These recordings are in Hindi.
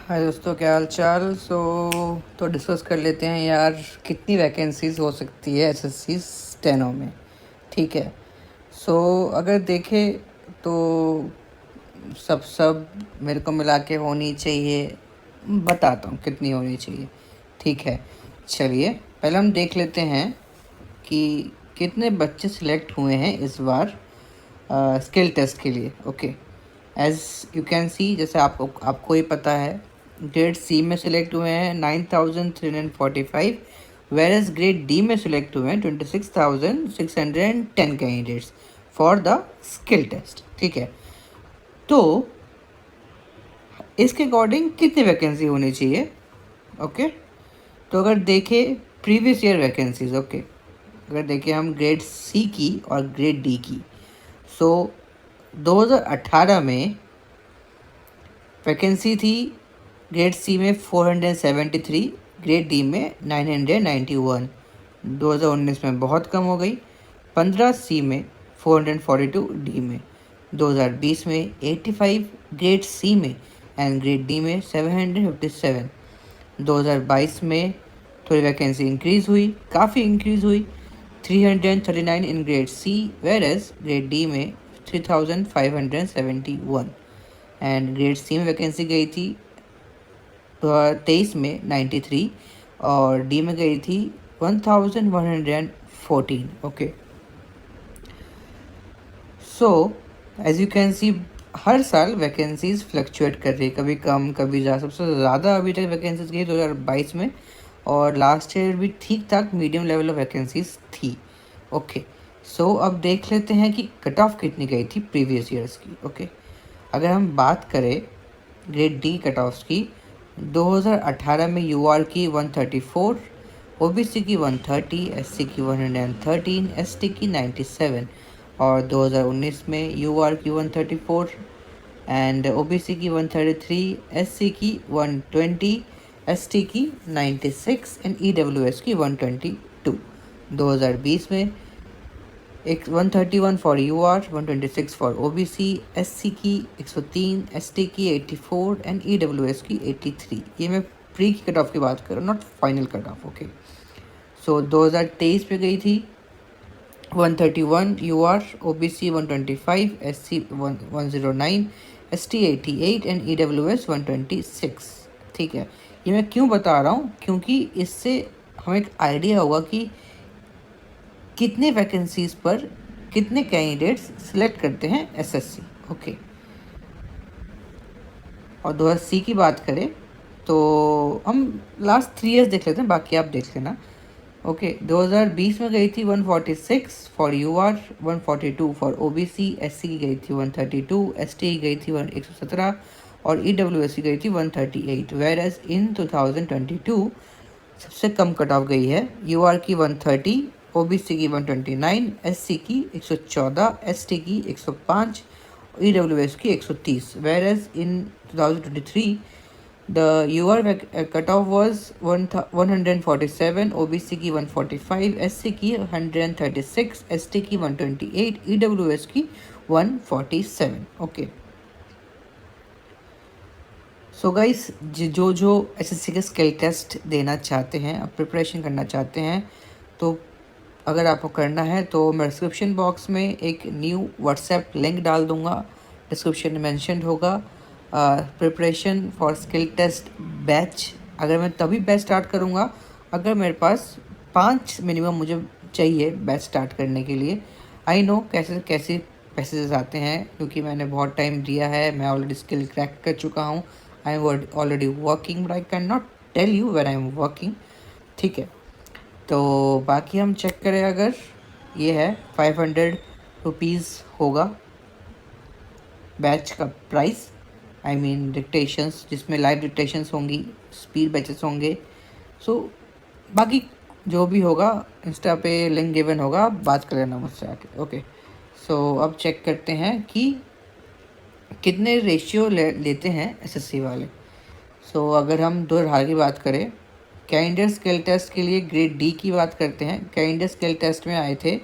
हाय दोस्तों, क्या हाल चाल। तो डिस्कस कर लेते हैं यार, कितनी वैकेंसीज़ हो सकती है एसएससी स्टेनो में। ठीक है। अगर देखें तो सब मेरे को मिला के होनी चाहिए। बताता हूँ कितनी होनी चाहिए। ठीक है, चलिए पहले हम देख लेते हैं कि कितने बच्चे सिलेक्ट हुए हैं इस बार स्किल टेस्ट के लिए। Okay, as you can see, जैसे आपको ही पता है, ग्रेड सी में सिलेक्ट हुए हैं 9345, वेर एज ग्रेड डी में सिलेक्ट हुए हैं 26,610 candidates for the skill test. ठीक है, तो इसके अकॉर्डिंग कितनी वैकेंसी होनी चाहिए। ओके, तो अगर देखें प्रीवियस ईयर वैकेंसीज, ओके, अगर देखें हम ग्रेड सी की और ग्रेड डी की, 2018 में वैकेंसी थी ग्रेड सी में 473, ग्रेड डी में 991। 2019 में बहुत कम हो गई, 15 सी में 442, डी में 2020 में 85 ग्रेड सी में एंड ग्रेड डी में 757। 2022 में थोड़ी वैकेंसी इंक्रीज़ हुई, काफ़ी इंक्रीज़ हुई, 339 in grade C, whereas grade D में 3571 एंड ग्रेड सी में वैकेंसी गई थी 2023 में 93 और डी में गई थी 1114। Okay, as you can see हर साल वैकेंसीज फ्लक्चुएट कर रही है, कभी कम कभी ज़्यादा। सबसे ज़्यादा अभी तक वैकेंसीज गई 2022 में, और लास्ट ईयर भी ठीक ठाक मीडियम लेवल ऑफ वैकेंसीज थी। ओके, अब देख लेते हैं कि कट ऑफ कितनी गई थी प्रीवियस ईयर्स की। ओके, अगर हम बात करें ग्रेड डी कट ऑफ्स की, 2018 में यूआर की 134, ओबीसी की 130, एससी की 113, एसटी की 97, और 2019 में यूआर की 134 एंड ओबीसी की 133, एससी की 120, एसटी की 96 एंड ईडब्ल्यूएस की 122। 2020 में 131 for UR, 126 for OBC, SC की 103, एसटी की 84 एंड ईडब्ल्यूएस की 83। ये मैं प्री की कट ऑफ की बात कर रहा हूँ, not final cut off. Okay, 2023 पे गई थी 131 UR, OBC 125, SC 109, ST 88 and EWS 126। ठीक है, ये मैं क्यों बता रहा हूँ, क्योंकि इससे हमें एक आइडिया होगा कि कितने वैकेंसीज पर कितने कैंडिडेट्स सिलेक्ट करते हैं एसएससी। ओके, और 2000 की बात करें तो हम लास्ट 3 ईयर्स देख लेते हैं, बाकी आप देख लेना। ओके, 2020 में गई थी 146 for UR, 142 for OBC, SC की गई थी 132, एसटी की गई थी 117 और ईडब्ल्यूएस की गई थी 138। वेर एज इन 2022 सबसे कम कट ऑफ गई है यूआर की 130, ओबीसी की 129, एससी की 114, एसटी की 105, ईडब्ल्यूएस की 130। Whereas in 2023 the UR cutoff was 147, OBC की 145, SC की 136, ST की 128, EWS की 147। ओके, सो गाइस, जो एसएससी के स्किल टेस्ट देना चाहते हैं, प्रिपरेशन करना चाहते हैं, तो अगर आपको करना है तो मैं डिस्क्रिप्शन बॉक्स में एक न्यू व्हाट्सएप लिंक डाल दूँगा, डिस्क्रिप्शन में मेंशन होगा preparation for skill test batch. अगर मैं तभी बैच स्टार्ट करूँगा अगर मेरे पास 5 मिनिमम मुझे चाहिए बैच स्टार्ट करने के लिए। आई नो कैसे कैसे पैसेज आते हैं, क्योंकि मैंने बहुत टाइम दिया है, मैं ऑलरेडी स्किल क्रैक कर चुका हूँ। I am already working, but I can not tell you where I am working. ठीक है, तो बाकी हम चेक करें, अगर ये है 500 रुपीज़ होगा बैच का प्राइस। आई मीन डिक्टेशंस, जिसमें लाइव डिक्टेशंस होंगी, स्पीड बैचेस होंगे। बाकी जो भी होगा इंस्टा पे लिंक गिवन होगा, आप बात कर लेना मुझसे आके। ओके, अब चेक करते हैं कि कितने रेशियो लेते हैं एसएससी वाले। अगर हम 2018 की बात करें, कैंडिडेट स्किल टेस्ट के लिए ग्रेड डी की बात करते हैं। कैंडिडेट स्किल टेस्ट में आए थे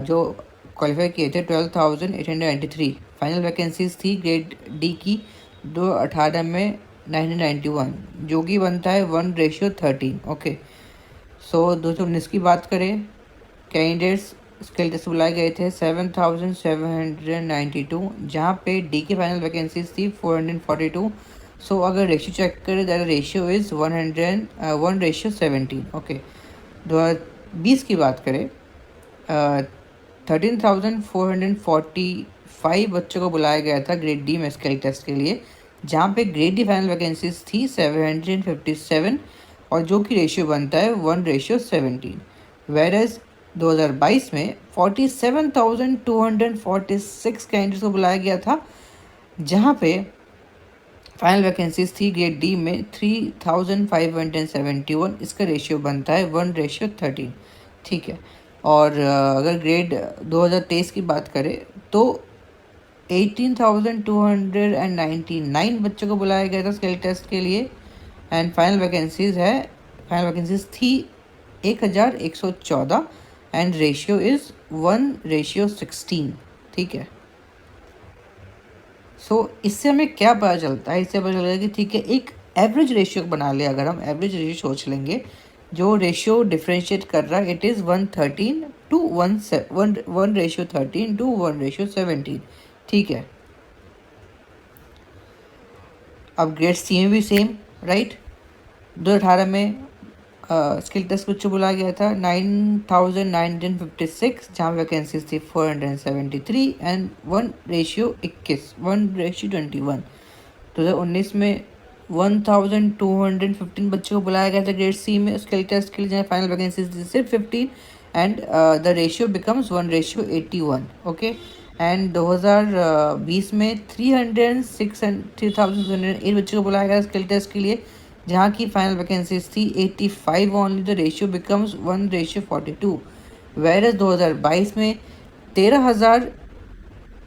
जो क्वालिफाई किए थे 12,893। फाइनल वैकेंसीज थी ग्रेड डी की 2018 में 1991, जो कि बनता है 1:13। ओके, सो 2019 की बात करें, कैंडिडेट्स स्किल टेस्ट बुलाए गए थे 7,792, जहाँ पे डी की फाइनल वैकेंसीज थी 442। सो अगर रेशियो चेक करें, दैट रेशियो इज़ 1:17। ओके, 2020 की बात करें, 13,445 बच्चों को बुलाया गया था ग्रेड डी में स्किल टेस्ट के लिए, जहाँ पे ग्रेड डी फाइनल वैकेंसीज थी 757, और जो कि रेशियो बनता है 1:17। वेरएज 2022 में 47,246 कैंडिडेट्स को बुलाया गया था, जहाँ पे फाइनल वैकेंसीज थी ग्रेड डी में 3,571। इसका रेशियो बनता है 1:13। ठीक है, और अगर ग्रेड 2023 की बात करें तो 18,299 बच्चों को बुलाया गया था स्किल टेस्ट के लिए, एंड फाइनल वैकेंसीज थी 1,114, एंड रेशियो इज़ 1:16। ठीक है, सो इससे हमें क्या पता चलता है? इससे पता चलता है कि ठीक है, एक एवरेज रेशियो बना ले, अगर हम एवरेज रेशियो सोच लेंगे, जो रेशियो डिफ्रेंशिएट कर रहा है, इट इज़ 1:13 to 1:13 to 1:17। ठीक है, अब ग्रेड सी में भी सेम, राइट। 2018 में स्किल टेस्ट बच्चों बुलाया गया था 9,956, जहाँ वैकेंसीज थी 473, एंड 1:21। 2019 में 1,215 बच्चों को बुलाया गया था ग्रेड सी में स्किल टेस्ट के लिए, जहाँ फाइनल वैकेंसीज थी सिर्फ 15, and the ratio becomes 1:81। Okay, and 2020 में 308 बच्चों को बुलाया गया स्किल टेस्ट के लिए, जहाँ की फाइनल वैकेंसीज थी 85 only, the ratio becomes 1:42। Whereas 2022 में 13,000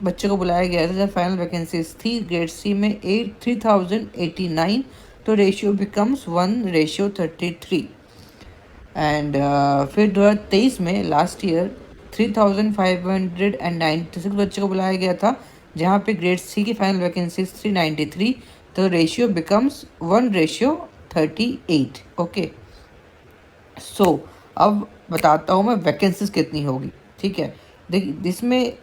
बच्चों को बुलाया गया था, जब फाइनल वैकेंसीज थी ग्रेड सी में 3,089, तो रेशियो बिकम्स 1:33। एंड फिर 2023 में लास्ट ईयर 3,596 बच्चों को बुलाया गया था, जहाँ पे ग्रेड सी की फाइनल वैकेंसीज 393, तो रेशियो बिकम्स 1:38। ओके, सो अब बताता हूँ मैं वैकेंसीज कितनी होगी। ठीक है, इसमें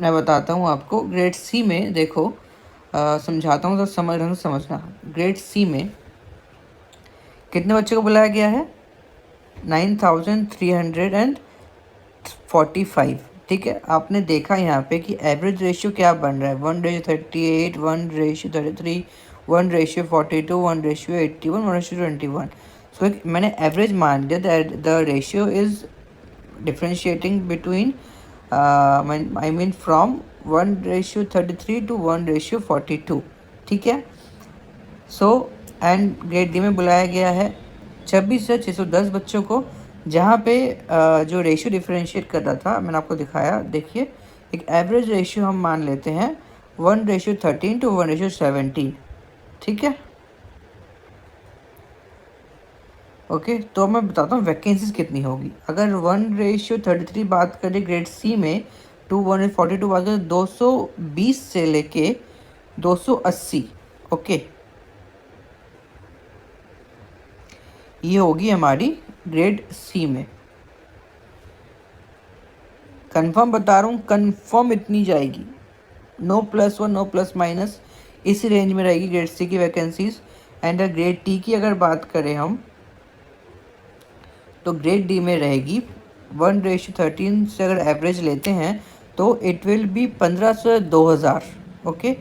मैं बताता हूँ आपको। ग्रेड सी में देखो, समझाता हूँ तो समझना। ग्रेड सी में कितने बच्चों को बुलाया गया है? 9,345। ठीक है, आपने देखा यहाँ पे कि एवरेज रेशियो क्या बन रहा है, 1:38, 1:33, 1:42, 1:81, 1:21। सो मैंने एवरेज मान लिया that the ratio is differentiating between I mean from 1:33 to 1:42। ठीक है, सो एंड ग्रेड डी में बुलाया गया है 26,610 बच्चों को, जहाँ पे जो रेशियो डिफरेंशिएट कर रहा था मैंने आपको दिखाया। देखिए, एक एवरेज रेशियो हम मान लेते हैं 1:13 to 1:17। ठीक है, ओके, तो मैं बताता हूँ वैकेंसीज कितनी होगी। अगर 1:33 बात करें ग्रेड सी में, टू 1:42 बात करें, 220 से लेके 280। ओके, ये होगी हमारी ग्रेड सी में। कंफर्म बता रहा हूँ, कंफर्म इतनी जाएगी, नो +1 नो +-, इसी रेंज में रहेगी ग्रेड सी की वैकेंसीज। एंड ग्रेड टी की अगर बात करें हम, तो ग्रेड डी में रहेगी 1:13 से अगर एवरेज लेते हैं तो इट विल बी 1,500 से 2,000। ओके,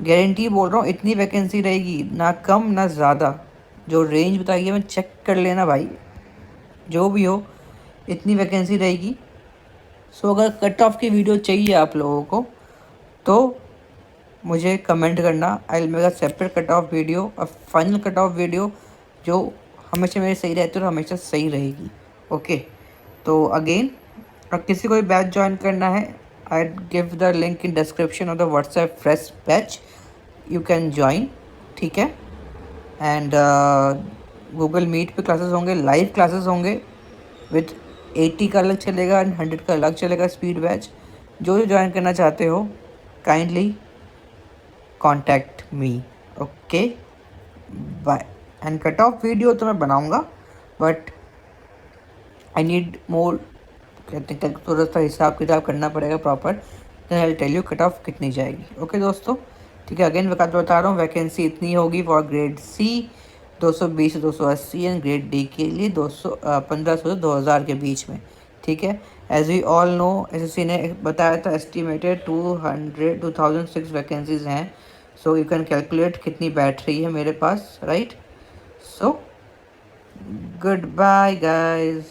गारंटी बोल रहा हूँ, इतनी वैकेंसी रहेगी, ना कम ना ज़्यादा। जो रेंज बताई है मैं चेक कर लेना भाई, जो भी हो इतनी वैकेंसी रहेगी। सो अगर कट ऑफ की वीडियो चाहिए आप लोगों को तो मुझे कमेंट करना, I will make a separate cut off video, और फाइनल कट ऑफ वीडियो जो हमेशा मेरे सही रहती है और हमेशा सही रहेगी। ओके, तो अगेन, और किसी को भी बैच ज्वाइन करना है, I give the link in description of the WhatsApp fresh batch, you can join. ठीक है, एंड गूगल मीट पे क्लासेस होंगे, लाइव क्लासेस होंगे, विथ 80 का अलग चलेगा एंड 100 का अलग चलेगा स्पीड बैच। जो ज्वाइन करना चाहते हो kindly contact me. Okay bye. And cut off video तो मैं बनाऊँगा, बट आई नीड मोर, कहते हैं थोड़ा सा हिसाब किताब करना पड़ेगा proper, then I tell you cut off कितनी जाएगी। ओके दोस्तों, ठीक है। अगेन बता रहा हूँ, वैकेंसी इतनी होगी फॉर ग्रेड सी 220 से 280 एंड ग्रेड डी के लिए 1500 से 2000 के बीच में, ठीक है। As we all know, SSC ने बताया था एस्टिमेटेड 2006 वैकेंसीज हैं। सो यू कैन कैलकुलेट कितनी बैठ रही है मेरे पास, right. So good bye guys.